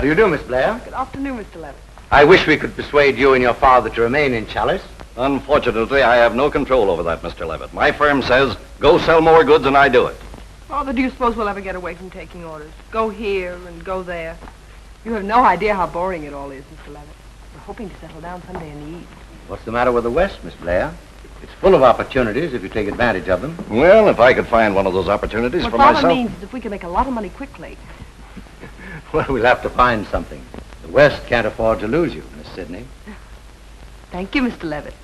How do you do, Miss Blair? Good afternoon, Mr. Levitt. I wish we could persuade you and your father to remain in Chalice. Unfortunately, I have no control over that, Mr. Levitt. My firm says, go sell more goods, and I do it. Father, do you suppose we'll ever get away from taking orders? Go here and go there. You have no idea how boring it all is, Mr. Levitt. We're hoping to settle down someday in the East. What's the matter with the West, Miss Blair? It's full of opportunities if you take advantage of them. Well, if I could find one of those opportunities What for Father myself... means is if we can make a lot of money quickly. Well, we'll have to find something. The West can't afford to lose you, Miss Sidney. Thank you, Mr. Levitt.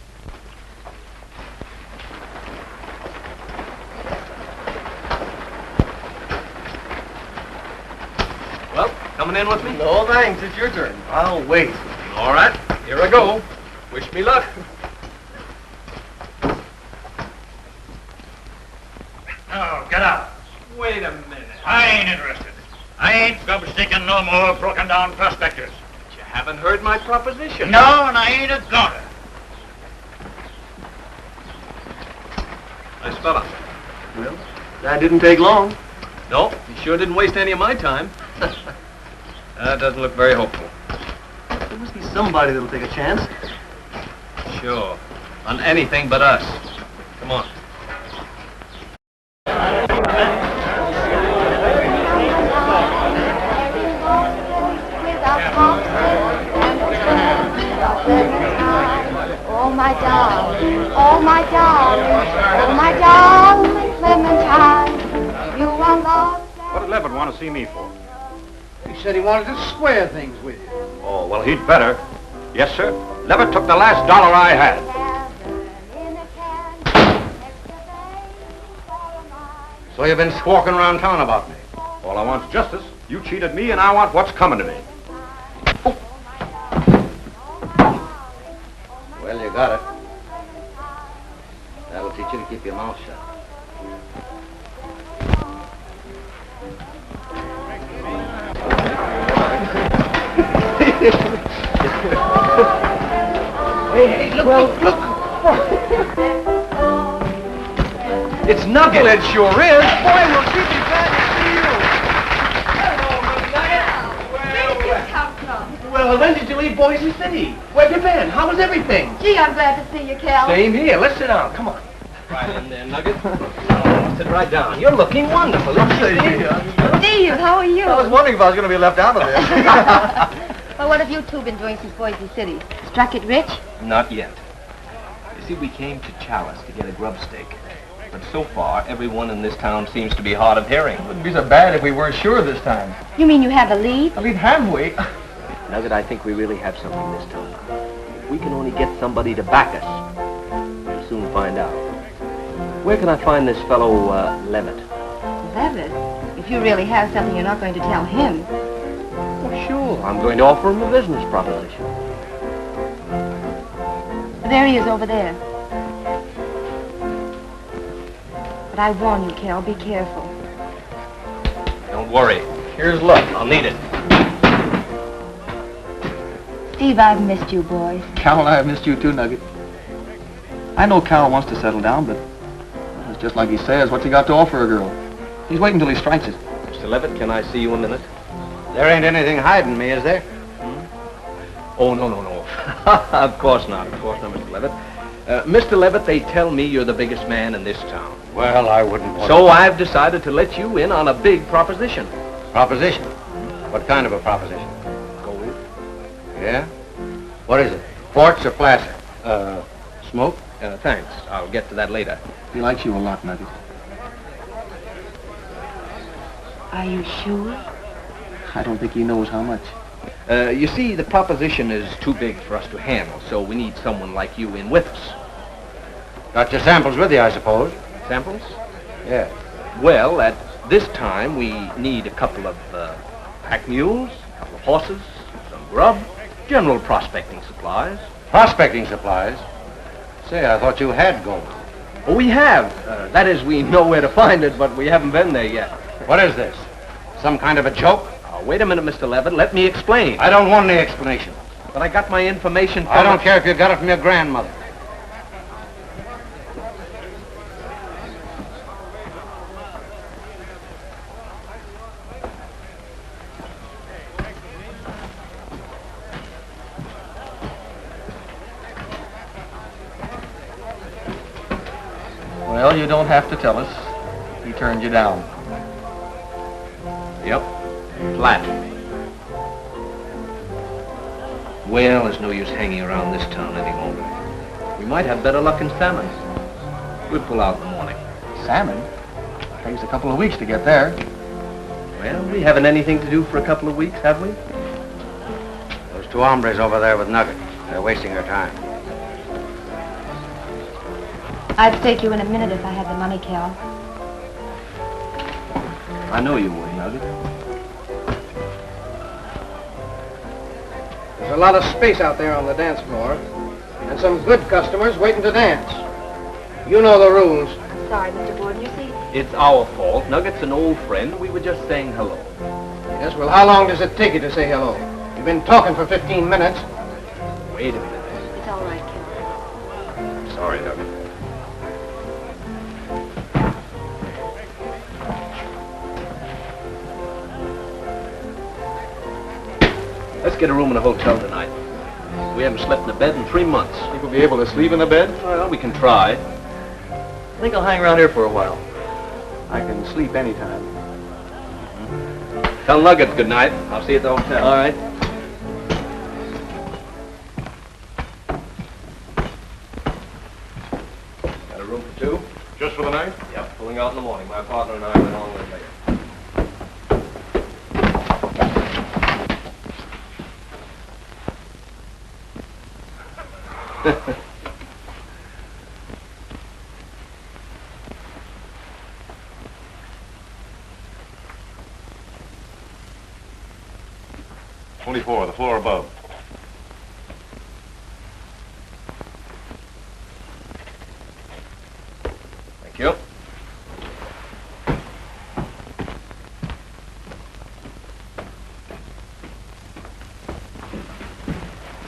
Well, coming in with me? No, thanks. It's your turn. I'll wait. All right, here I go. Wish me luck. Oh, get out. Wait a minute. I ain't interested. I ain't grubstaking no more broken down prospectors. You haven't heard my proposition. No, and I ain't a-gonna. Nice fella. Well, that didn't take long. No, you sure didn't waste any of my time. That doesn't look very hopeful. There must be somebody that'll take a chance. Sure. On anything but us. Come on. Oh, my darling, oh, my darling, oh, my darling Clementine, you are loved. What did Levitt want to see me for? He said he wanted to square things with you. Oh, well, he'd better. Yes, sir. Levitt took the last dollar I had. So you've been squawking around town about me. All I want's justice. You cheated me, and I want what's coming to me. Well, you got it. That'll teach you to keep your mouth shut. Hey, look. It's Nugget. It sure is. Boy, we'll keep you glad to see you. Well, when did you leave Boise City? Where'd you been? How was everything? Gee, I'm glad to see you, Cal. Same here. Let's sit down. Come on. Right in there, Nugget. Sit right down. You're looking wonderful. Steve, how are you? I was wondering if I was going to be left out of this. Well, what have you two been doing since Boise City? Struck it rich? Not yet. You see, we came to Chalice to get a grubstake. But so far, everyone in this town seems to be hard of hearing. Wouldn't be so bad if we weren't sure this time. You mean you have a lead? I mean, have we? Nugget, I think we really have something this time. If we can only get somebody to back us, we'll soon find out. Where can I find this fellow, Levitt? Levitt? If you really have something, you're not going to tell him. Oh, sure. I'm going to offer him a business proposition. There he is over there. But I warn you, Cal, be careful. Don't worry. Here's luck. I'll need it. Steve, I've missed you, boys. Cal and I have missed you too, Nugget. I know Cal wants to settle down, but well, it's just like he says. What's he got to offer a girl? He's waiting till he strikes it. Mr. Levitt, can I see you a minute? There ain't anything hiding me, is there? Oh, no. Of course not, Mr. Levitt. Mr. Levitt, they tell me you're the biggest man in this town. Well, I wouldn't want So I've decided to let you in on a big proposition. Proposition? What kind of a proposition? Go with. Yeah? What is it? Quartz or placer? Smoke? Thanks. I'll get to that later. He likes you a lot, Nugget. Are you sure? I don't think he knows how much. You see, the proposition is too big for us to handle, so we need someone like you in with us. Got your samples with you, I suppose? Samples? Yeah. Well, at this time, we need a couple of pack mules, a couple of horses, some grub, general prospecting supplies. Prospecting supplies? Say, I thought you had gold. Oh, we have. That is, we know where to find it, but we haven't been there yet. What is this? Some kind of a joke? Wait a minute, Mr. Levitt. Let me explain. I don't want any explanation. But I got my information from... I don't care if you got it from your grandmother. Well, you don't have to tell us. He turned you down. Yep. Flat. Well, there's no use hanging around this town any longer. We might have better luck in Salmon. We'll pull out in the morning. Salmon? Takes a couple of weeks to get there. Well, we haven't anything to do for a couple of weeks, have we? Those two hombres over there with Nugget. They're wasting our time. I'd stake you in a minute if I had the money, Cal. I know you would, Nugget. There's a lot of space out there on the dance floor, and some good customers waiting to dance. You know the rules. Sorry, Mr. Borden, you see. It's our fault. Nugget's an old friend. We were just saying hello. Yes, well, how long does it take you to say hello? You've been talking for 15 minutes. Wait a minute. It's all right, Cal. Sorry, Nugget. Let's get a room in a hotel tonight. We haven't slept in a bed in 3 months. Think we'll be able to sleep in the bed? Well, we can try. I think I'll hang around here for a while. I can sleep anytime. Tell Nugget good night. I'll see you at the hotel. All right. Got a room for two? Just for the night? Yep. Pulling out in the morning. My partner and I went on with later. The floor above. Thank you.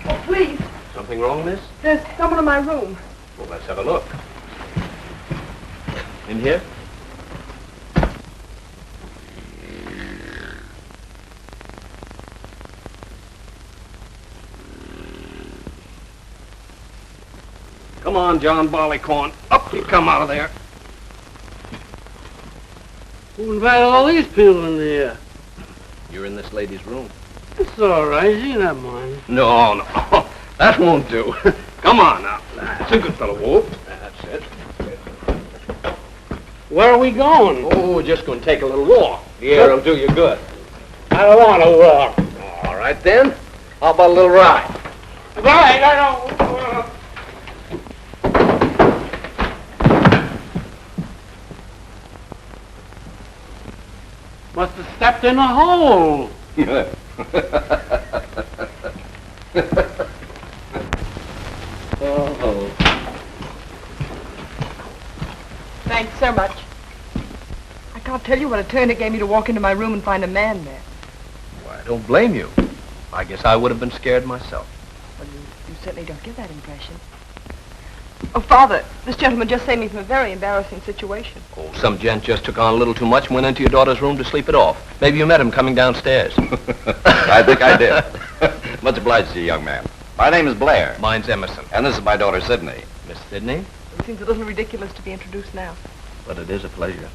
Oh, please. Something wrong, miss? There's someone in my room. Well, let's have a look. In here? Come on, John Barleycorn. Up you come out of there. Who invited all these people in here? You're in this lady's room. It's all right. You can have mine. No, no. That won't do. Come on now. That's a good fellow, Wolf. That's it. Where are we going? Oh, we're just going to take a little walk. The air will do you good. I don't want to walk. All right, then. How about a little ride? Right, I don't... Must have stepped in a hole. Oh. Thanks so much. I can't tell you what a turn it gave me to walk into my room and find a man there. Well, I don't blame you. I guess I would have been scared myself. Well, you certainly don't give that impression. Oh, Father, this gentleman just saved me from a very embarrassing situation. Oh, some gent just took on a little too much and went into your daughter's room to sleep it off. Maybe you met him coming downstairs. I think I did. Much obliged to you, young man. My name is Blair. Mine's Emerson. And this is my daughter, Sydney. Miss Sidney? It seems a little ridiculous to be introduced now. But it is a pleasure.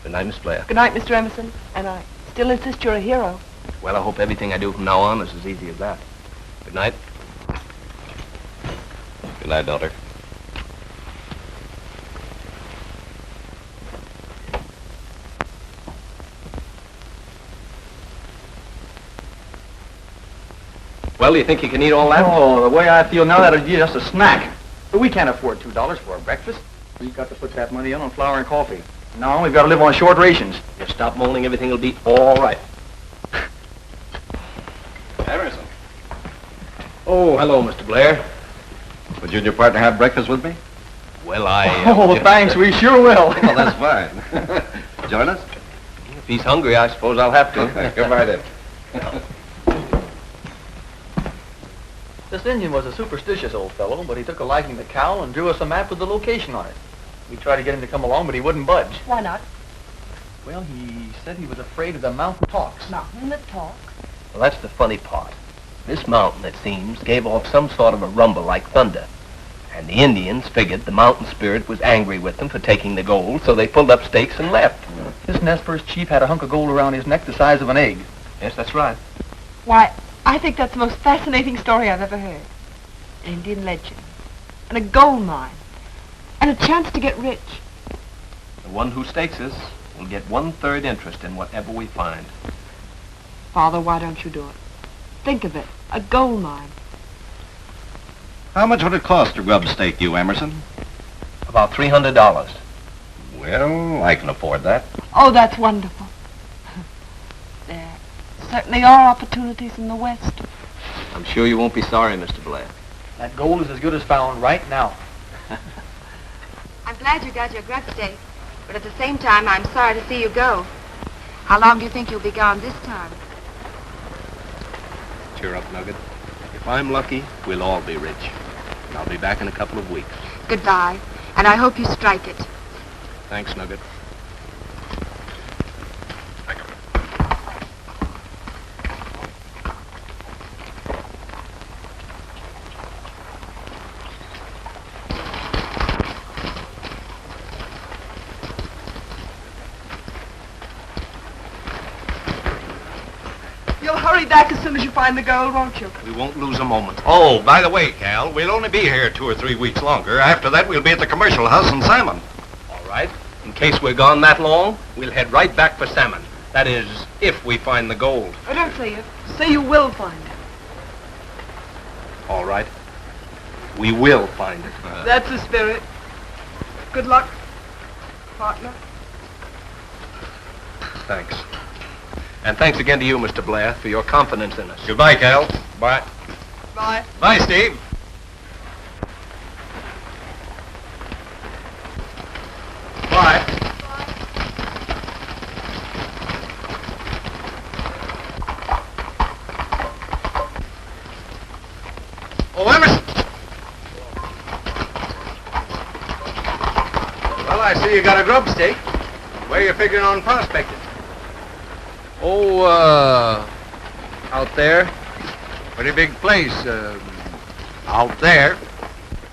Good night, Miss Blair. Good night, Mr. Emerson. And I still insist you're a hero. Well, I hope everything I do from now on is as easy as that. Good night. Good night, daughter. Well, you think you can eat all that? Oh, the way I feel now, that'll be just a snack. But we can't afford $2 for a breakfast. We've got to put that money in on flour and coffee. Now we've got to live on short rations. Just stop moaning, everything will be all right. Emerson, Oh, hello, Mr. Blair. would you and your partner have breakfast with me? Well, I... Oh, thanks, we sure will. Well, that's fine. Join us? If he's hungry, I suppose I'll have to. Goodbye, then. This Indian was a superstitious old fellow, but he took a liking to Cal and drew us a map with the location on it. We tried to get him to come along, but he wouldn't budge. Why not? Well, he said he was afraid of the mountain talks. Mountain that talks. Well, that's the funny part. This mountain, it seems, gave off some sort of a rumble like thunder. And the Indians figured the mountain spirit was angry with them for taking the gold, so they pulled up stakes and left. This Nez Perce chief had a hunk of gold around his neck the size of an egg. Yes, that's right. Why, I think that's the most fascinating story I've ever heard. An Indian legend. And a gold mine. And a chance to get rich. The one who stakes us will get 1/3 interest in whatever we find. Father, why don't you do it? Think of it. A gold mine. How much would it cost to grubstake you, Emerson? About $300. Well, I can afford that. Oh, that's wonderful. There certainly are opportunities in the West. I'm sure you won't be sorry, Mr. Blair. That gold is as good as found right now. I'm glad you got your grubstake, but at the same time, I'm sorry to see you go. How long do you think you'll be gone this time? Cheer up, Nugget. If I'm lucky, we'll all be rich. And I'll be back in a couple of weeks. Goodbye, and I hope you strike it. Thanks, Nugget. You'll hurry back as soon as you find the gold, won't you? We won't lose a moment. Oh, by the way, Cal, we'll only be here 2 or 3 weeks longer. After that, we'll be at the commercial house in Salmon. All right. In case we're gone that long, we'll head right back for Salmon. That is, if we find the gold. Oh, don't say it. Say you will find it. All right. We will find it. That's the spirit. Good luck, partner. Thanks. And thanks again to you, Mr. Blair, for your confidence in us. Goodbye, Cal. Bye. Bye. Bye, Steve. Bye. Oh, Emerson. Well, I see you got a grubstake. Where you figuring on prospecting? Oh, out there. Pretty big place, out there.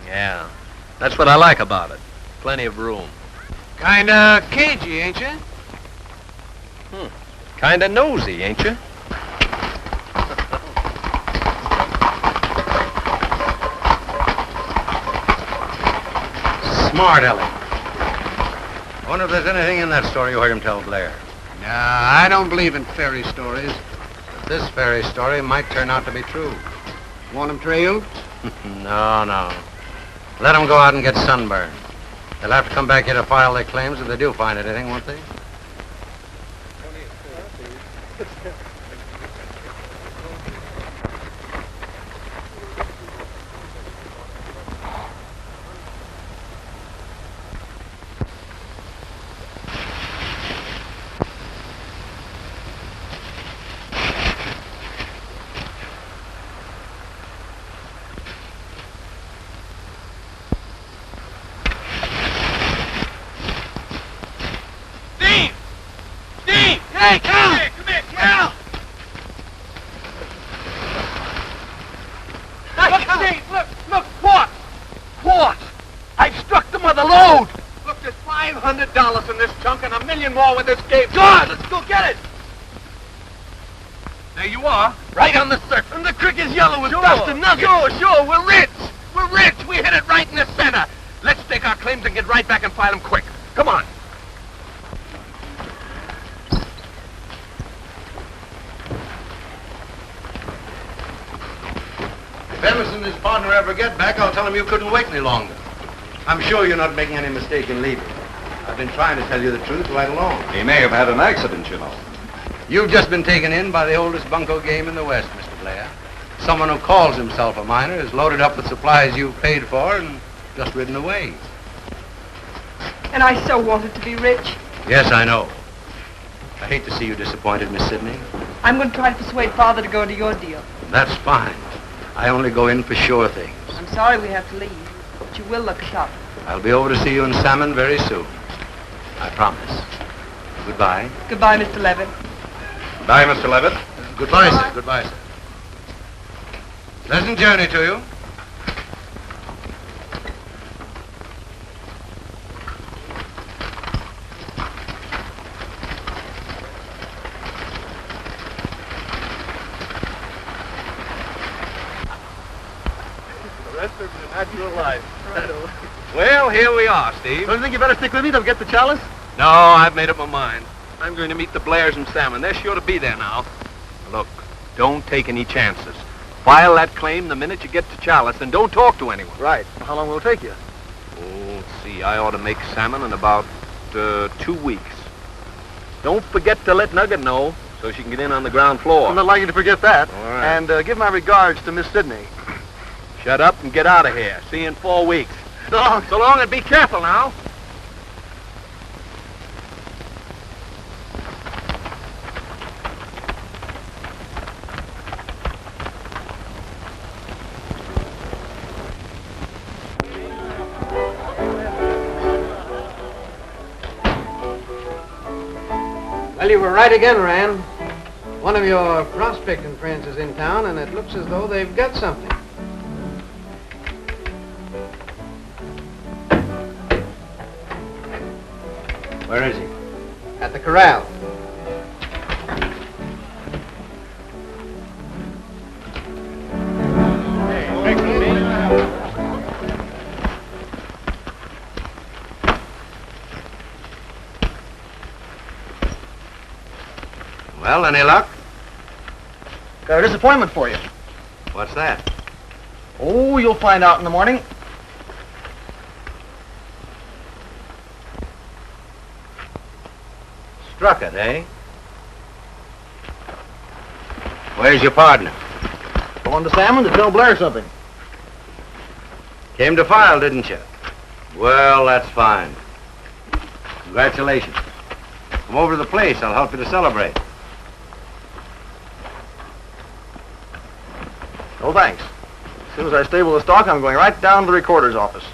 Yeah. That's what I like about it. Plenty of room. Kinda cagey, ain't you? Kinda nosy, ain't you? Smart, Ellie. I wonder if there's anything in that story you heard him tell Blair. Nah, I don't believe in fairy stories. But this fairy story might turn out to be true. Want 'em trailed? No. Let them go out and get sunburned. They'll have to come back here to file their claims if they do find anything, won't they? Hey, Cal! Come here, Cal! Look, Steve, look, what? I've struck them with a load! Look, there's $500 in this chunk and $1 million more when this game's on. Let's go get it! There you are, right on the surface. And the creek is yellow with dust and nuggets. Sure, we're rich! We're rich! We hit it right in the center! Let's stake our claims and get right back and file them quick. Come on! If Emerson and his partner ever get back, I'll tell them you couldn't wait any longer. I'm sure you're not making any mistake in leaving. I've been trying to tell you the truth right along. He may have had an accident, you know. You've just been taken in by the oldest bunco game in the West, Mr. Blair. Someone who calls himself a miner is loaded up with supplies you've paid for and just ridden away. And I so wanted to be rich. Yes, I know. I hate to see you disappointed, Miss Sidney. I'm going to try to persuade Father to go into your deal. That's fine. I only go in for sure things. I'm sorry we have to leave, but you will look us up. I'll be over to see you in Salmon very soon. I promise. Goodbye. Goodbye, Mr. Levitt. Bye, Mr. Levitt. Goodbye, sir. Goodbye, sir. Pleasant journey to you. rest of your natural life. Well, here we are, Steve. Don't you think you better stick with me? Don't get the chalice? No, I've made up my mind. I'm going to meet the Blairs and Salmon. They're sure to be there now. Look, don't take any chances. File that claim the minute you get to Chalice, and don't talk to anyone. Right. How long will it take you? Oh, let's see, I ought to make Salmon in about 2 weeks. Don't forget to let Nugget know so she can get in on the ground floor. I'm not likely to forget that. All right. And give my regards to Miss Sidney. Shut up and get out of here. See you in 4 weeks. So long. So long, and be careful now. Well, you were right again, Rand. One of your prospecting friends is in town, and it looks as though they've got something. Where is he? At the corral. Well, any luck? Got a disappointment for you. What's that? Oh, you'll find out in the morning. Struck it, eh? Where's your partner? Go on to Salmon to tell Blair something. Came to file, didn't you? Well, that's fine. Congratulations. Come over to the place. I'll help you to celebrate. No thanks. As soon as I stable the stock, I'm going right down to the recorder's office.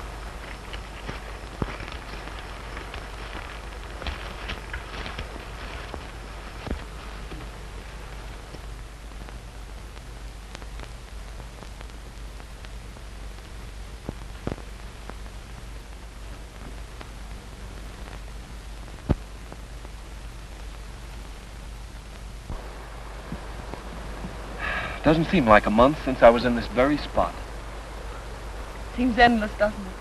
Doesn't seem like a month since I was in this very spot. Seems endless, doesn't it?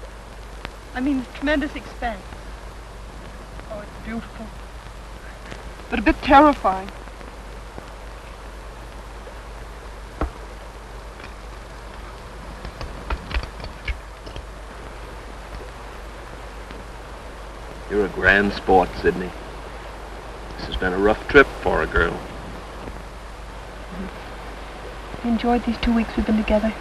I mean, this tremendous expanse. Oh, it's beautiful. But a bit terrifying. You're a grand sport, Sidney. This has been a rough trip for a girl. You enjoyed these 2 weeks we've been together?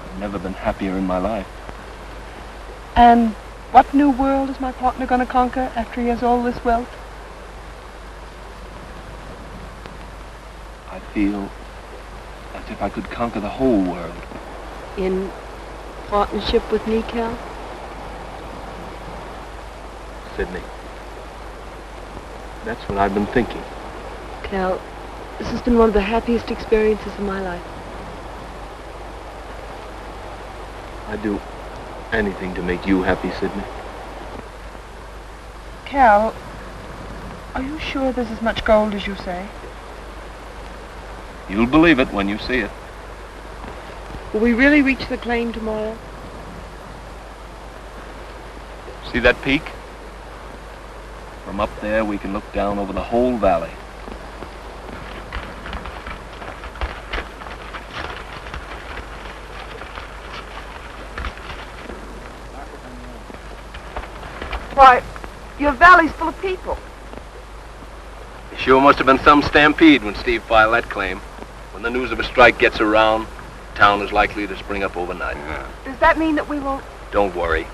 I've never been happier in my life. And what new world is my partner going to conquer after he has all this wealth? I feel as if I could conquer the whole world. In partnership with me, Cal? Sidney, that's what I've been thinking. Cal, this has been one of the happiest experiences of my life. I'd do anything to make you happy, Sidney. Cal, are you sure there's as much gold as you say? You'll believe it when you see it. Will we really reach the claim tomorrow? See that peak? From up there, we can look down over the whole valley. Why, your valley's full of people. It sure must have been some stampede when Steve filed that claim. When the news of a strike gets around, town is likely to spring up overnight. Yeah. Does that mean that we won't? Don't worry.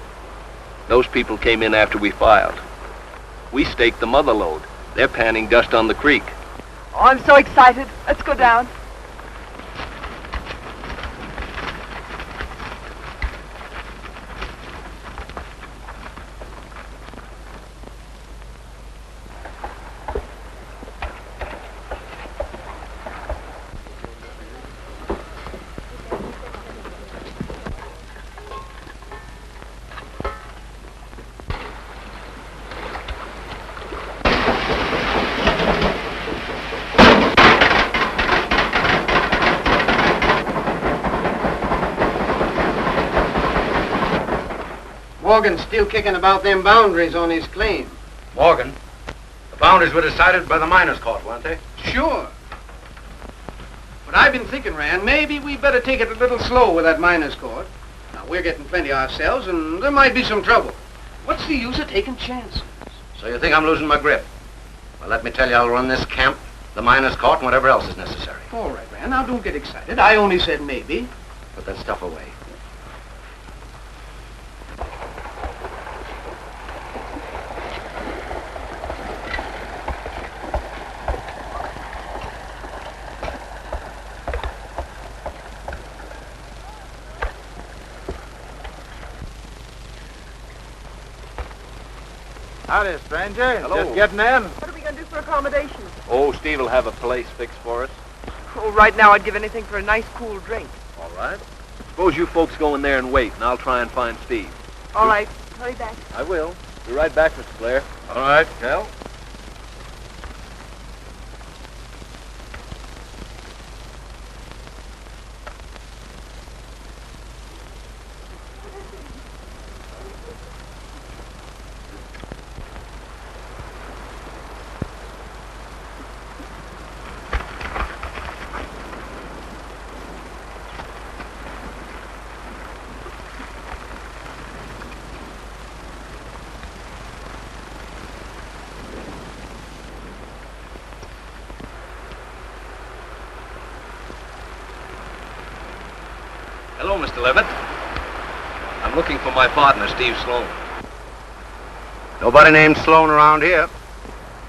Those people came in after we filed. We staked the mother lode. They're panning dust on the creek. Oh, I'm so excited. Let's go down. Morgan's still kicking about them boundaries on his claim. Morgan, the boundaries were decided by the miners' court, weren't they? Sure. But I've been thinking, Rand, maybe we better take it a little slow with that miners' court. Now, we're getting plenty ourselves, and there might be some trouble. What's the use of taking chances? So you think I'm losing my grip? Well, let me tell you, I'll run this camp, the miners' court, and whatever else is necessary. All right, Rand, now don't get excited. I only said maybe. Put that stuff away. Howdy, stranger. Hello. Just getting in? What are we going to do for accommodations? Oh, Steve will have a place fixed for us. Oh, right now I'd give anything for a nice cool drink. All right. Suppose you folks go in there and wait, and I'll try and find Steve. All right. Hurry back. I will. Be right back, Mr. Blair. All right, Cal. Hello, Mr. Levitt. I'm looking for my partner, Steve Sloan. Nobody named Sloan around here.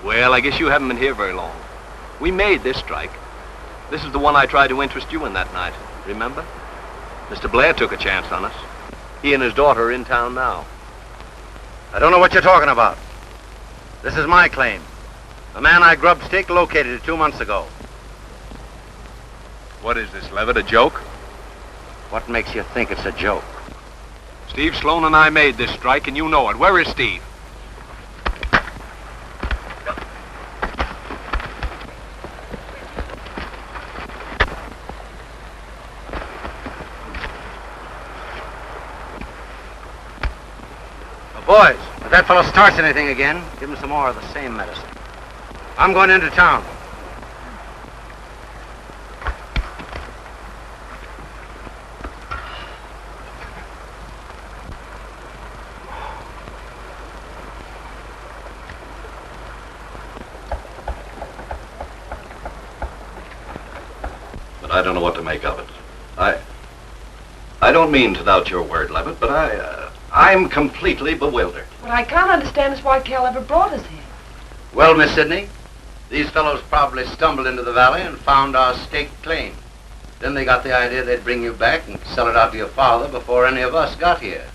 Well, I guess you haven't been here very long. We made this strike. This is the one I tried to interest you in that night, remember? Mr. Blair took a chance on us. He and his daughter are in town now. I don't know what you're talking about. This is my claim. The man I grubstake located it 2 months ago. What is this, Levitt, a joke? What makes you think it's a joke? Steve Sloan and I made this strike, and you know it. Where is Steve? Boys, if that fellow starts anything again, give him some more of the same medicine. I'm going into town. But I don't know what to make of it. I don't mean to doubt your word, Levitt, but I'm completely bewildered. What I can't understand is why Cal ever brought us here. Well, Miss Sidney, these fellows probably stumbled into the valley and found our staked claim. Then they got the idea they'd bring you back and sell it out to your father before any of us got here.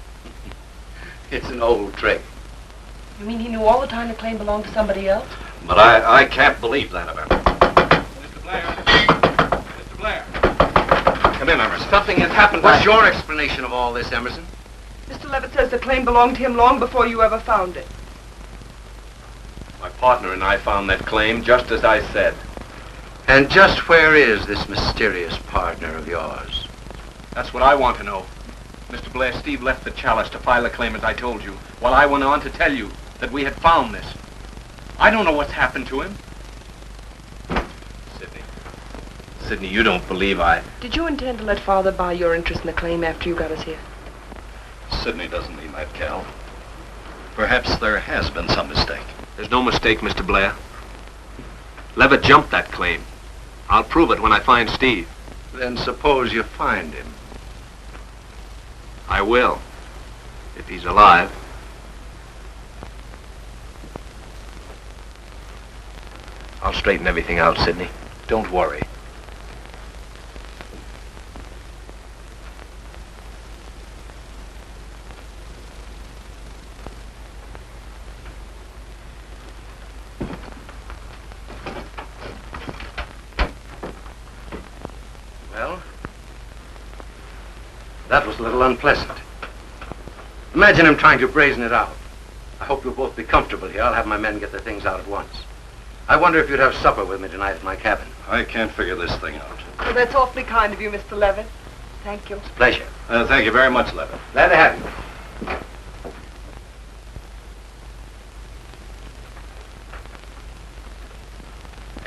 It's an old trick. You mean he knew all the time the claim belonged to somebody else? But I can't believe that of him. Mr. Blair. Mr. Blair. Come in, Emerson. Something has happened. What's your explanation of all this, Emerson? Mr. Levitt says the claim belonged to him long before you ever found it. My partner and I found that claim just as I said. And just where is this mysterious partner of yours? That's what I want to know. Mr. Blair, Steve left the Chalice to file a claim as I told you, while I went on to tell you that we had found this. I don't know what's happened to him. Sidney, you don't believe I... Did you intend to let Father buy your interest in the claim after you got us here? Sidney doesn't mean that, Cal. Perhaps there has been some mistake. There's no mistake, Mr. Blair. Levitt jumped that claim. I'll prove it when I find Steve. Then suppose you find him. I will, if he's alive. I'll straighten everything out, Sidney. Don't worry. Well, that was a little unpleasant. Imagine him trying to brazen it out. I hope you'll both be comfortable here. I'll have my men get their things out at once. I wonder if you'd have supper with me tonight at my cabin. I can't figure this thing out. Well, that's awfully kind of you, Mr. Levitt. Thank you. It's a pleasure. Thank you very much, Levitt. Glad to have you.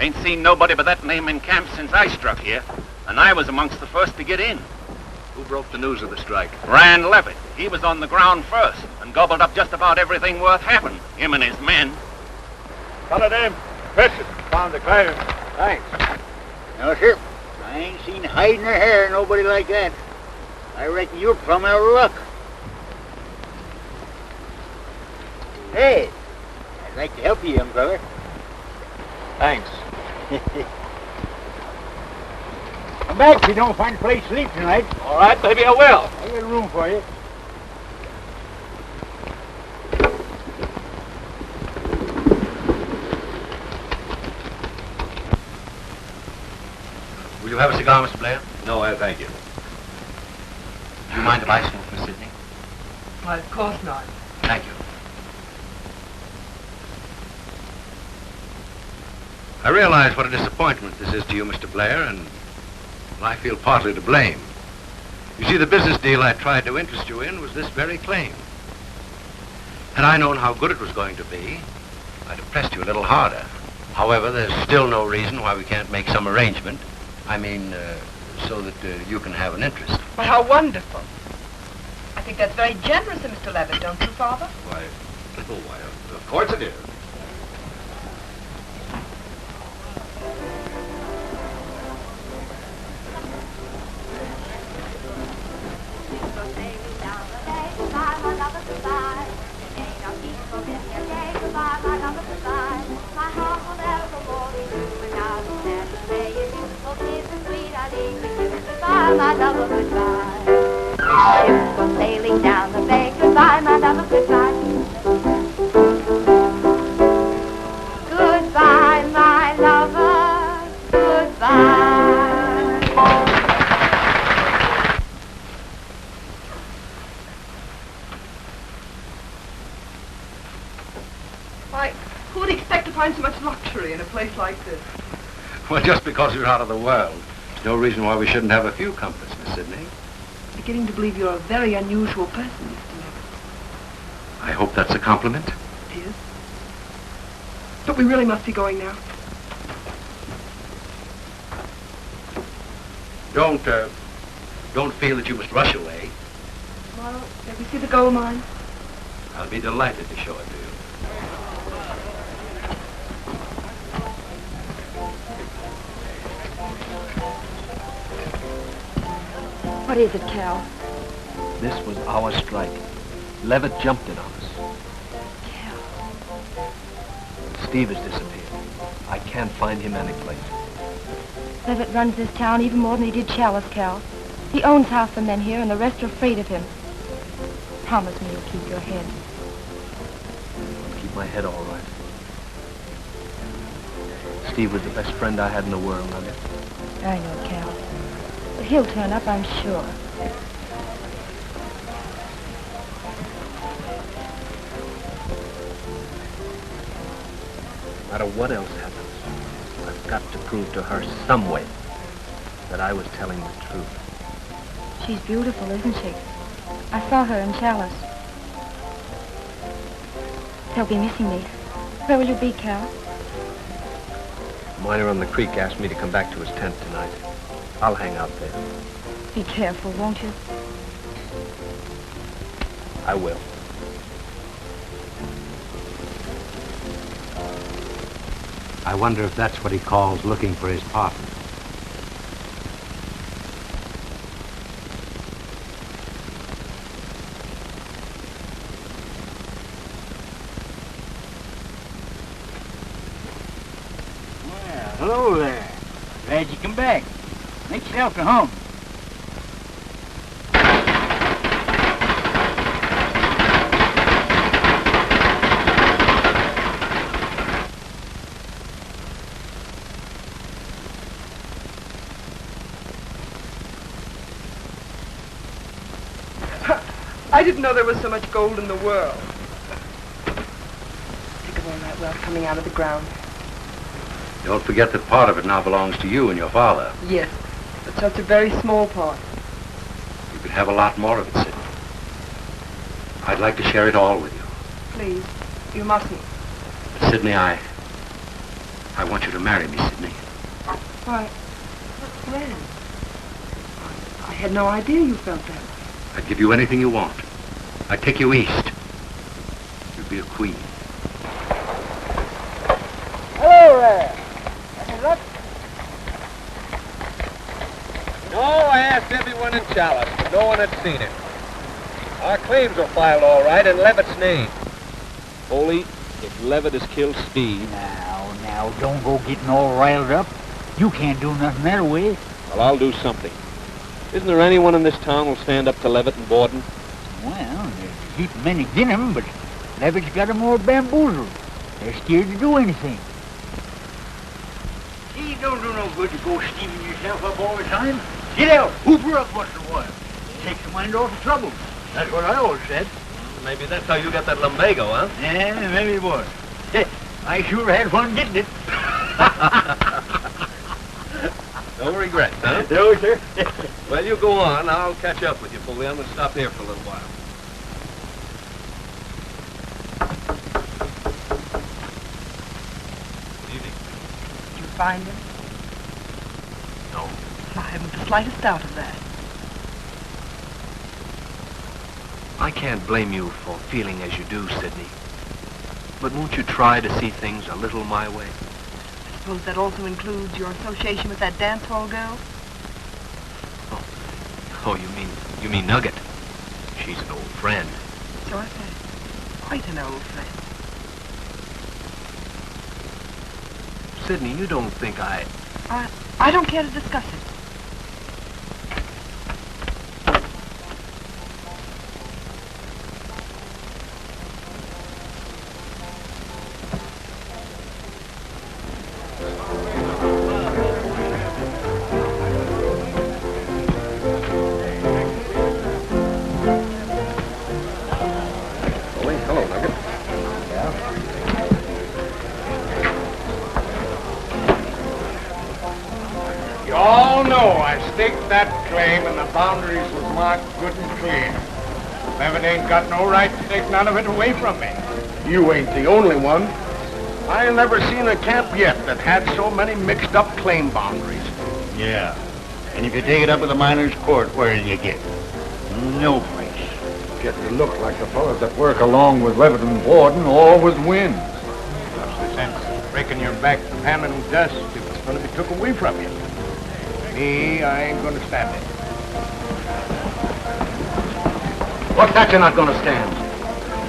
Ain't seen nobody but that name in camp since I struck here, and I was amongst the first to get in. Who broke the news of the strike? Rand Levitt. He was on the ground first and gobbled up just about everything worth having, him and his men. Fellow named Fritchie. Found the claim. Thanks. No, sir. I ain't seen hide nor hair nobody like that. I reckon you're plumb out of luck. Hey, I'd like to help you, young brother. Thanks. Come back if you don't find a place to sleep tonight. All right, maybe I will. I got room for you. Will you have a cigar, Mr. Blair? No, I thank you. Do you mind if I smoke, Miss Sidney? Why, of course not. Thank you. I realize what a disappointment this is to you, Mr. Blair, and I feel partly to blame. You see, the business deal I tried to interest you in was this very claim. Had I known how good it was going to be, I'd have pressed you a little harder. However, there's still no reason why we can't make some arrangement. I mean, so that you can have an interest. Well, how wonderful. I think that's very generous of Mr. Levitt, don't you, Father? Why, of course it is. My lover, goodbye. The ships go sailing down the bay. Goodbye, my lover, goodbye. Goodbye, my lover, goodbye. Why, who would expect to find so much luxury in a place like this? Well, just because you're out of the world. No reason why we shouldn't have a few comforts, Miss Sidney. I'm beginning to believe you're a very unusual person, Mr. Levitt. I hope that's a compliment. It is. But we really must be going now. Don't feel that you must rush away. Tomorrow, may we see the gold mine? I'll be delighted to show it to you. What is it, Cal? This was our strike. Levitt jumped it on us. Cal. Steve has disappeared. I can't find him anyplace. Levitt runs this town even more than he did Chalice, Cal. He owns half the men here, and the rest are afraid of him. Promise me you'll keep your head. I'll keep my head all right. Steve was the best friend I had in the world, Nugget. I know, Cal. But he'll turn up, I'm sure. No matter what else happens, I've got to prove to her some way that I was telling the truth. She's beautiful, isn't she? I saw her in Chalice. They'll be missing me. Where will you be, Cal? The miner on the creek asked me to come back to his tent tonight. I'll hang out there. Be careful, won't you? I will. I wonder if that's what he calls looking for his partner. Well, hello there. Glad you come back. Make yourself at home. I didn't know there was so much gold in the world. Think of all that wealth coming out of the ground. Don't forget that part of it now belongs to you and your father. Yes, but just a very small part. You could have a lot more of it, Sidney. I'd like to share it all with you. Please, you mustn't. But Sidney, I I want you to marry me, Sidney. Why, Glenn, I had no idea you felt that way. I'd give you anything you want. I'd take you east. You'd be a queen. Hello there. Any luck? No, I asked everyone in Chalice, but no one had seen him. Our claims were filed all right in Levitt's name. Only if Levitt has killed Steve. Now, don't go getting all riled up. You can't do nothing that way. Well, I'll do something. Isn't there anyone in this town who'll stand up to Levitt and Borden? Well, there's a heap many agin him, but Levitt's got 'em more bamboozled. They're scared to do anything. See, it don't do no good to go steaming yourself up all the time. Get out, hooper up once in a while. Takes the mind off the trouble. That's what I always said. Maybe that's how you got that lumbago, huh? Yeah, maybe it was. I sure had fun getting it. No regrets, huh? No, sir. Well, you go on. I'll catch up with you, Foley. I'm going to stop here for a little while. Good evening. Did you find him? No. I haven't the slightest doubt of that. I can't blame you for feeling as you do, Sidney. But won't you try to see things a little my way? I suppose that also includes your association with that dance hall girl? Oh, you mean Nugget? She's an old friend. So I say. Quite an old friend. Sidney, you don't think I don't care to discuss it. Hello, Nugget. You all know I staked that claim and the boundaries was marked good and clear. Levitt ain't got no right to take none of it away from me. You ain't the only one. I ain't never seen a camp yet that had so many mixed up claim boundaries. Yeah. And if you take it up with the miners' court, where'll you get? No place. Getting to look like the fellas that work along with Levitt and Borden always win. What's the sense of breaking your back panning dust if it's going to be took away from you? Me, I ain't going to stand it. What's that you're not going to stand?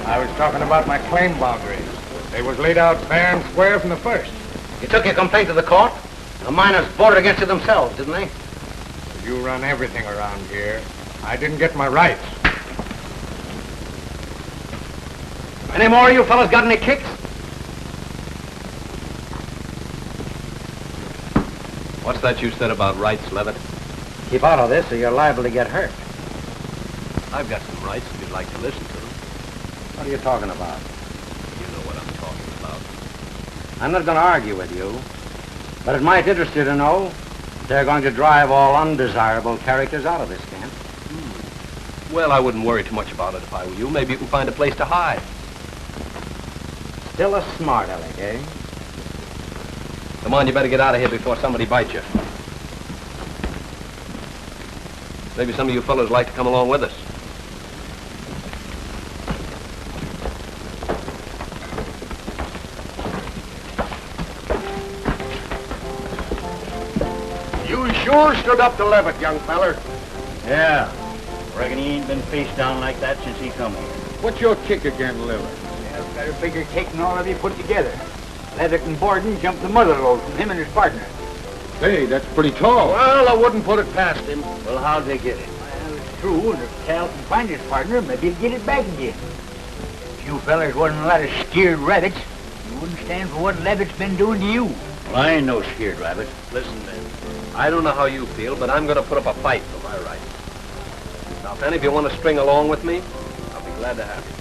I was talking about my claim boundaries. They was laid out fair and square from the first. You took your complaint to the court? The miners voted against it themselves, didn't they? You run everything around here. I didn't get my rights. Any more of you fellas got any kicks? What's that you said about rights, Levitt? Keep out of this or you're liable to get hurt. I've got some rights if you'd like to listen to them. What are you talking about? You know what I'm talking about. I'm not going to argue with you, but it might interest you to know that they're going to drive all undesirable characters out of this camp. Well, I wouldn't worry too much about it if I were you. Maybe you can find a place to hide. Still a smart aleck, eh? Come on, you better get out of here before somebody bites you. Maybe some of you fellows like to come along with us. You sure stood up to Levitt, young feller. Yeah. Reckon he ain't been face down like that since he come here. What's your kick again, Levitt? I've got a bigger kick than all of you put together. Levitt and Borden jumped the mother load from him and his partner. Hey, that's pretty tall. Well, I wouldn't put it past him. Well, how'd they get it? Well, it's true, and if Cal can find his partner, maybe he'll get it back again. If you fellas wasn't a lot of scared rabbits, you wouldn't stand for what Levitt's been doing to you. Well, I ain't no scared rabbit. Listen, then. I don't know how you feel, but I'm going to put up a fight for my rights. Now, if any of you want to string along with me, I'll be glad to have you.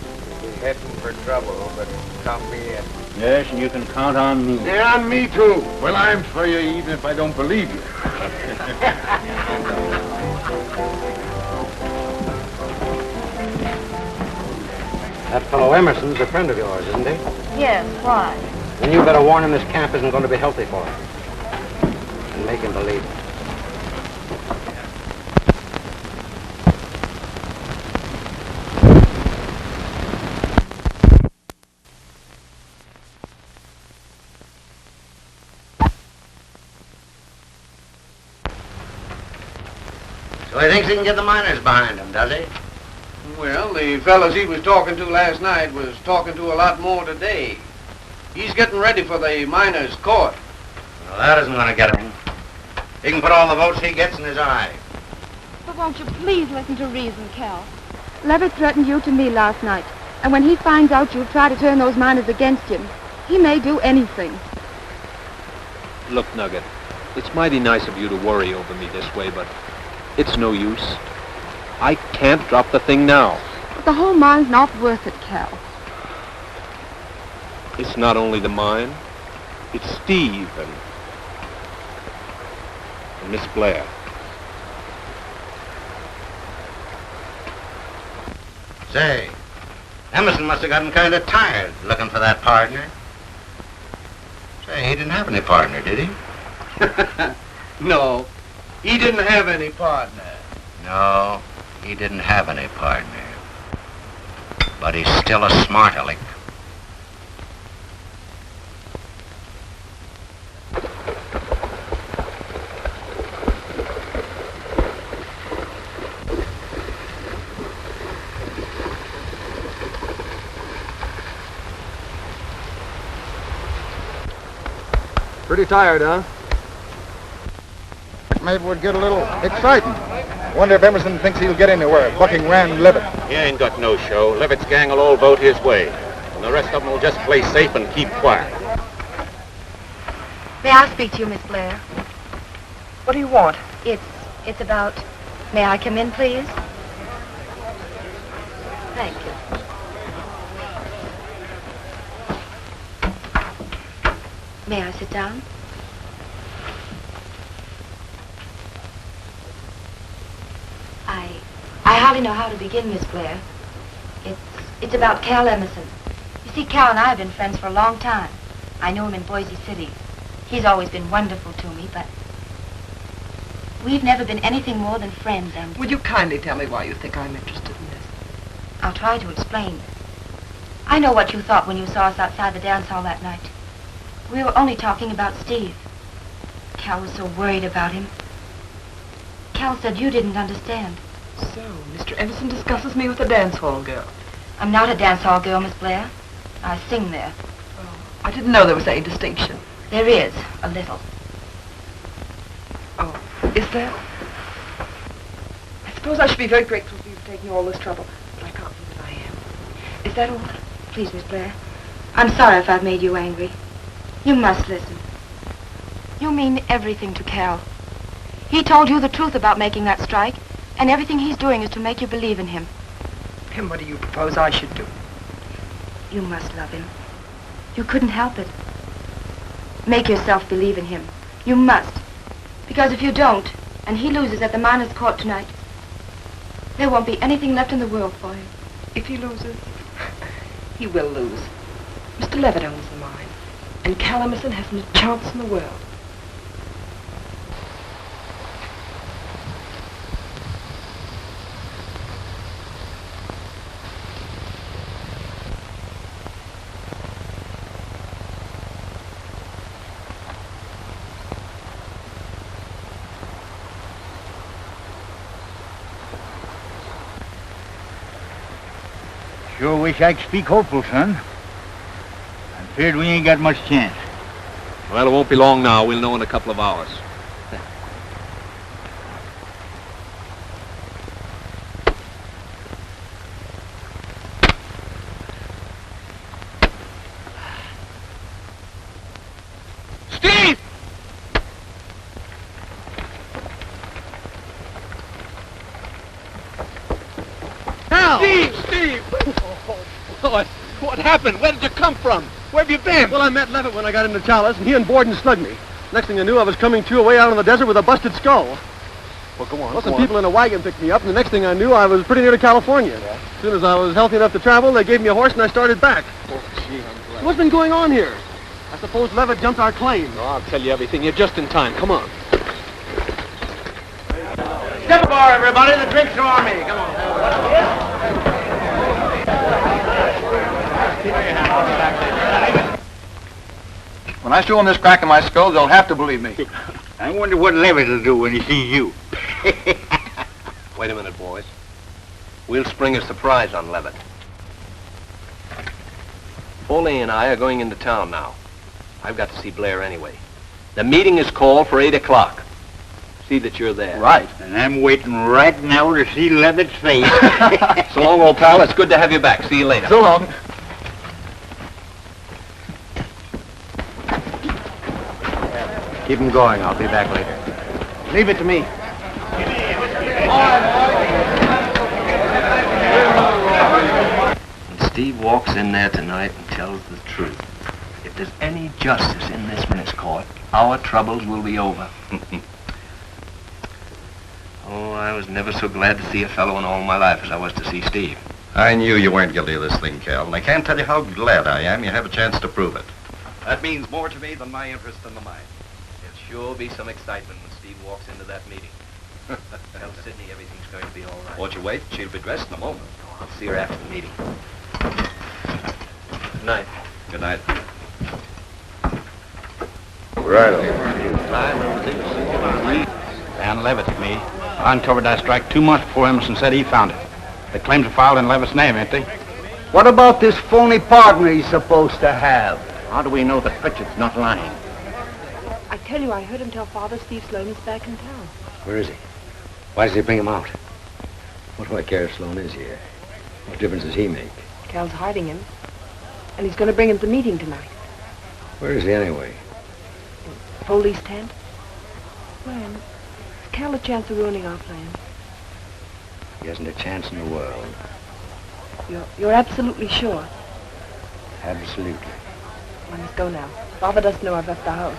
We're heading for trouble, but count me in. Yes, and you can count on me. Yeah, on me too. Well, I'm for you even if I don't believe you. That fellow Emerson's a friend of yours, isn't he? Yes, why? Then you better warn him this camp isn't going to be healthy for him. And make him believe it. So he thinks he can get the miners behind him, does he? Well, the fellas he was talking to last night was talking to a lot more today. He's getting ready for the miners' court. Well, that isn't going to get him. He can put all the votes he gets in his eye. But won't you please listen to reason, Cal? Levitt threatened you to me last night. And when he finds out you'll try to turn those miners against him, he may do anything. Look, Nugget, it's mighty nice of you to worry over me this way, but it's no use. I can't drop the thing now. But the whole mine's not worth it, Cal. It's not only the mine. It's Steve and Miss Blair. Say, Emerson must have gotten kind of tired looking for that partner. Say, he didn't have any partner, did he? No, he didn't have any partner. No, he didn't have any partner. But he's still a smart aleck. Pretty tired, huh? Maybe we'd get a little exciting. Wonder if Emerson thinks he'll get anywhere, bucking Rand Leavitt. He ain't got no show. Levitt's gang will all vote his way. And the rest of them will just play safe and keep quiet. May I speak to you, Miss Blair? What do you want? It's about... May I come in, please? Thank you. May I sit down? I hardly know how to begin, Miss Blair. It's about Cal Emerson. You see, Cal and I have been friends for a long time. I knew him in Boise City. He's always been wonderful to me, but we've never been anything more than friends, and... Would you kindly tell me why you think I'm interested in this? I'll try to explain. I know what you thought when you saw us outside the dance hall that night. We were only talking about Steve. Cal was so worried about him. Cal said you didn't understand. So, Mr. Emerson discusses me with a dance hall girl. I'm not a dance hall girl, Miss Blair. I sing there. Oh, I didn't know there was any distinction. There is, a little. Oh, is there? I suppose I should be very grateful for you for taking all this trouble, but I can't believe that I am. Is that all? Please, Miss Blair. I'm sorry if I've made you angry. You must listen. You mean everything to Cal. He told you the truth about making that strike, and everything he's doing is to make you believe in him. And what do you propose I should do? You must love him. You couldn't help it. Make yourself believe in him. You must. Because if you don't, and he loses at the miners' court tonight, there won't be anything left in the world for him. If he loses, he will lose. Mr. Levitt owns the mine, and Cal Emerson hasn't a chance in the world. Sure wish I could speak hopeful, son. I'm feared we ain't got much chance. Well, it won't be long now. We'll know in a couple of hours. Steve! Now! Steve! What happened? Where did you come from? Where have you been? Well, I met Levitt when I got into Chalice, and he and Borden slugged me. Next thing I knew, I was coming to away out in the desert with a busted skull. Well, go on. Well, some people in a wagon picked me up, and the next thing I knew, I was pretty near to California. Yeah. As soon as I was healthy enough to travel, they gave me a horse, and I started back. Oh, gee, I'm glad. What's been going on here? I suppose Levitt jumped our claim. Oh, I'll tell you everything. You're just in time. Come on. Step bar, everybody. The drinks are on me. Come on. When I show them this crack in my skull, they'll have to believe me. I wonder what Levitt will do when he sees you. Wait a minute, boys. We'll spring a surprise on Levitt. Foley and I are going into town now. I've got to see Blair anyway. The meeting is called for 8 o'clock. See that you're there. Right. And I'm waiting right now to see Levitt's face. So long, old pal. It's good to have you back. See you later. So long. Keep him going. I'll be back later. Leave it to me. When Steve walks in there tonight and tells the truth, if there's any justice in this witness court, our troubles will be over. Oh, I was never so glad to see a fellow in all my life as I was to see Steve. I knew you weren't guilty of this thing, Cal, and I can't tell you how glad I am you have a chance to prove it. That means more to me than my interest in the mine. There'll sure be some excitement when Steve walks into that meeting. Tell Sidney everything's going to be all right. Won't you wait? She'll be dressed in a moment. I'll see her after the meeting. Good night. Good night. Right. Dan Levitt, me. I uncovered that strike 2 months before Emerson said he found it. The claims are filed in Levitt's name, ain't they? What about this phony partner he's supposed to have? How do we know that Fritchie's not lying? I tell you, I heard him tell Father Steve Sloan is back in town. Where is he? Why does he bring him out? What do I care if Sloan is here? What difference does he make? Cal's hiding him, and he's going to bring him to the meeting tonight. Where is he anyway? Foley's tent. When? Cal a chance of ruining our plans? He hasn't a chance in the world. You're absolutely sure? Absolutely. I must go now. Father doesn't know I've left the house.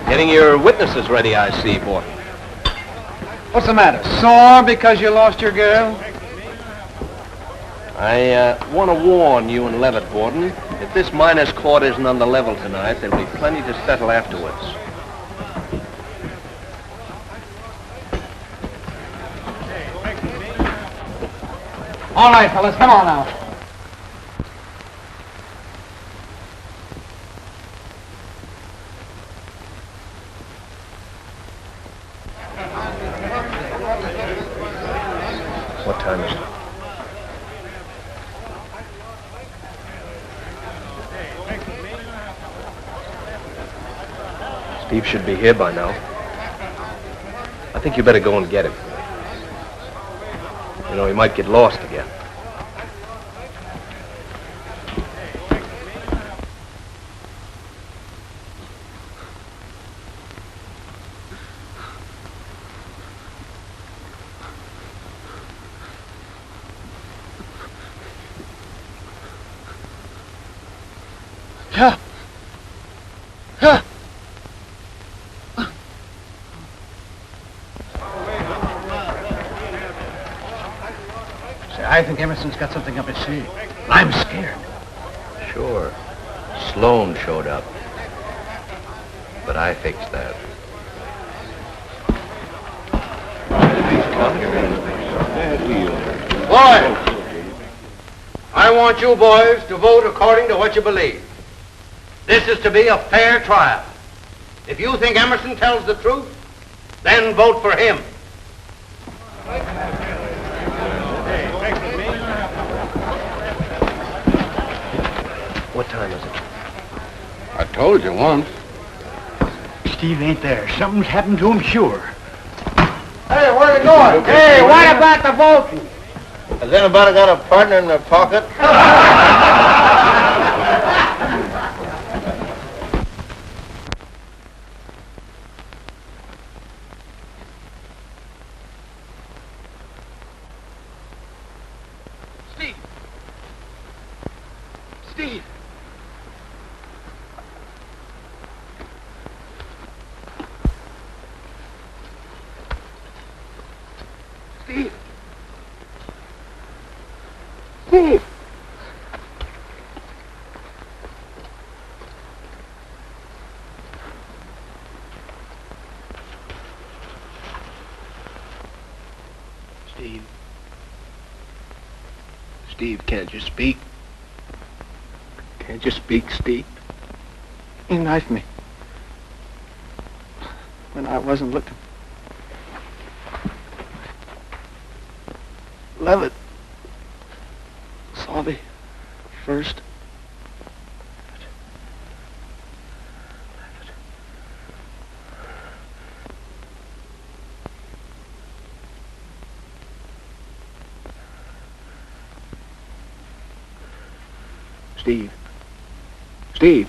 Getting your witnesses ready, I see, boy. What's the matter? Sore because you lost your girl? I want to warn you and Levitt, Borden. If this miners' court isn't on the level tonight, there'll be plenty to settle afterwards. All right, fellas, come on now. What time is it? Steve should be here by now. I think you better go and get him. You know, he might get lost again. Yeah. Yeah. Say, I think Emerson's got something up his sleeve. I'm scared. Sure. Sloan showed up. But I fixed that. Boys, I want you boys to vote according to what you believe. This is to be a fair trial. If you think Emerson tells the truth, then vote for him. What time is it? I told you once. Steve ain't there. Something's happened to him, sure. Hey, where are you going? Hey, what about the voting? Has anybody got a partner in their pocket? Steve! Steve. Steve, can't you speak? Can't you speak, Steve? He knifed me. When I wasn't looking. Levitt saw me first. Steve. Steve.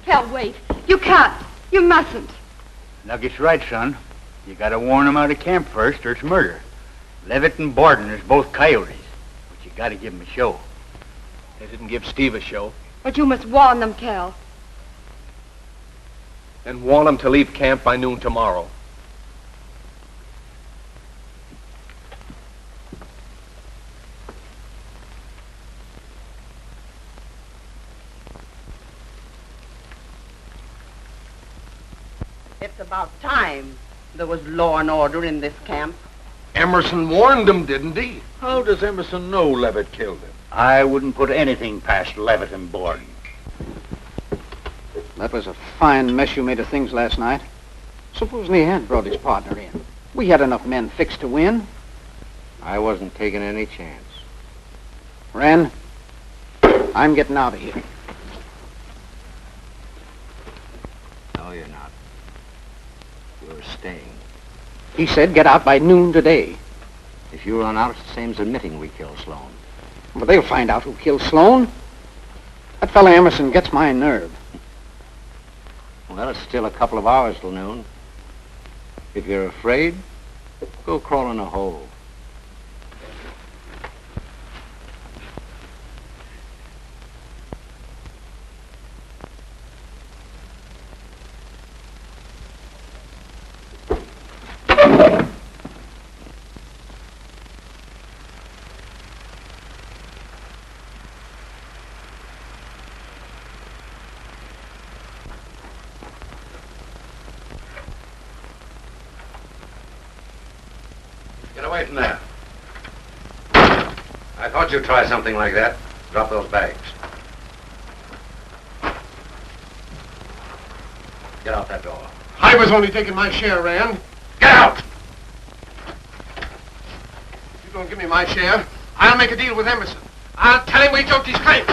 Cal, wait. You can't. You mustn't. Nugget's right, son. You gotta warn him out of camp first, or it's murder. Levitt and Borden is both coyotes, but you gotta give them a show. They didn't give Steve a show. But you must warn them, Cal. And warn him to leave camp by noon tomorrow. It's about time there was law and order in this camp. Emerson warned him, didn't he? How does Emerson know Levitt killed him? I wouldn't put anything past Levitt and Borden. That was a fine mess you made of things last night. Supposing he had brought his partner in. We had enough men fixed to win. I wasn't taking any chance. Wren, I'm getting out of here. No, you're not. You're staying. He said get out by noon today. If you run out, it's the same as admitting we killed Sloan. But they'll find out who killed Sloan. That fella Emerson gets my nerve. Well, it's still a couple of hours till noon. If you're afraid, go crawl in a hole. Get away from there. I thought you'd try something like that. Drop those bags. Get out that door. I was only taking my share, Rand. Get out! If you don't give me my share, I'll make a deal with Emerson. I'll tell him we joked his claim.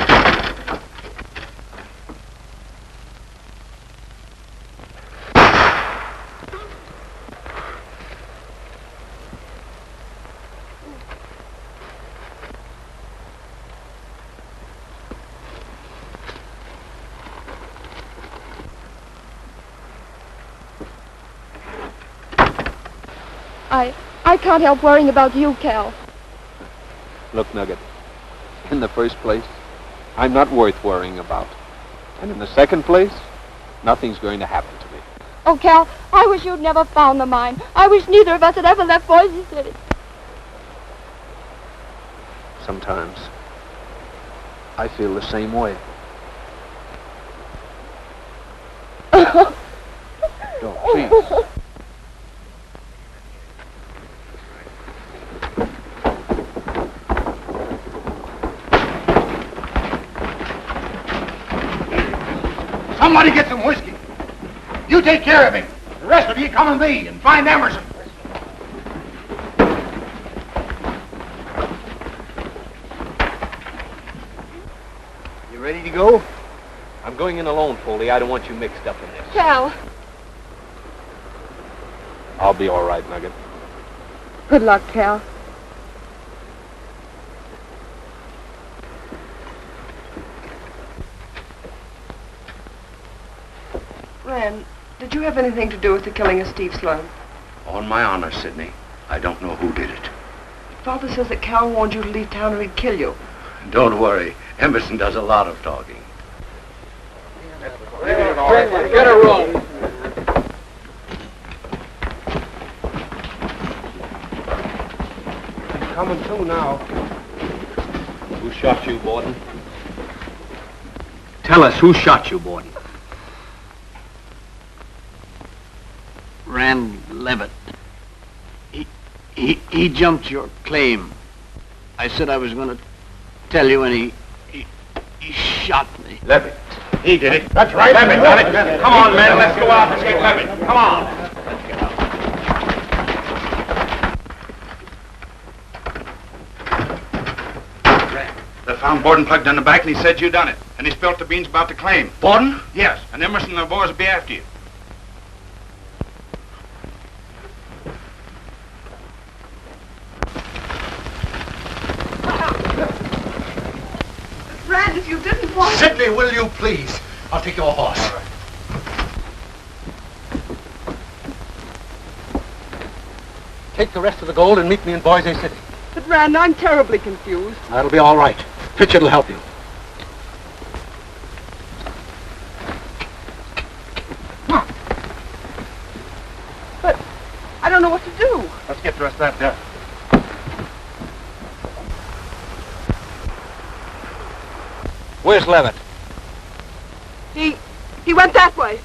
I can't help worrying about you, Cal. Look, Nugget, in the first place, I'm not worth worrying about. And in the second place, nothing's going to happen to me. Oh, Cal, I wish you'd never found the mine. I wish neither of us had ever left Boise City. Sometimes, I feel the same way. Don't, please. Somebody get some whiskey. You take care of him. The rest of you come with me and find Emerson. You ready to go? I'm going in alone, Foley. I don't want you mixed up in this. Cal. I'll be all right, Nugget. Good luck, Cal. Ren, Did you have anything to do with the killing of Steve Sloan? On my honor, Sidney, I don't know who did it. Father says that Cal warned you to leave town or he'd kill you. Don't worry. Emerson does a lot of talking. Get a rope. He's coming to now. Who shot you, Borden? Tell us, who shot you, Borden? Rand Levitt. He jumped your claim. I said I was going to tell you, and he shot me. Levitt. He did it. That's right. Levitt got it. Come on, men. Let's go out and get Levitt. Come on. They found Borden plugged in the back, and he said you done it. And he spilt the beans about the claim. Borden? Yes, and Emerson and the boys will be after you. Rand, if you didn't want... Sidney, will you please? I'll take your horse. All right. Take the rest of the gold and meet me in Boise City. But Rand, I'm terribly confused. That'll be all right. Fritchie will help you. But I don't know what to do. Let's get the rest of that done. Where's Levitt? He went that way.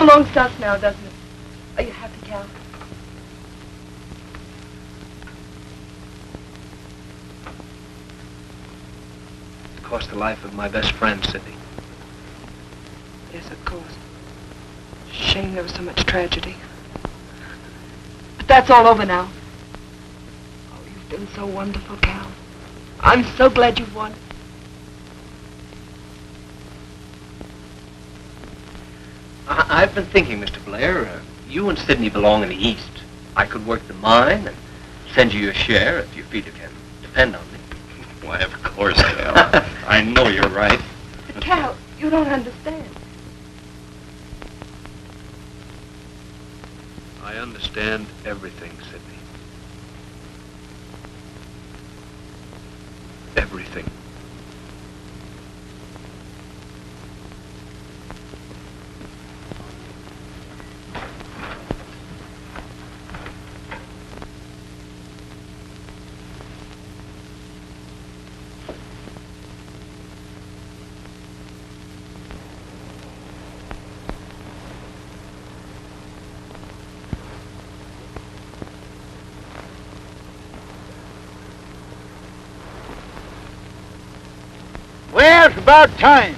belongs to us now, doesn't it? Are you happy, Cal? It cost the life of my best friend, Sidney. Yes, of course. Shame there was so much tragedy. But that's all over now. Oh, you've been so wonderful, Cal. I'm so glad you've won. I've been thinking, Mr. Blair, you and Sidney belong in the East. I could work the mine and send you your share if you feel you can depend on me. Why, of course, Cal. I know you're right. But Cal, you don't understand. I understand everything, Sidney. Everything. Well, it's about time.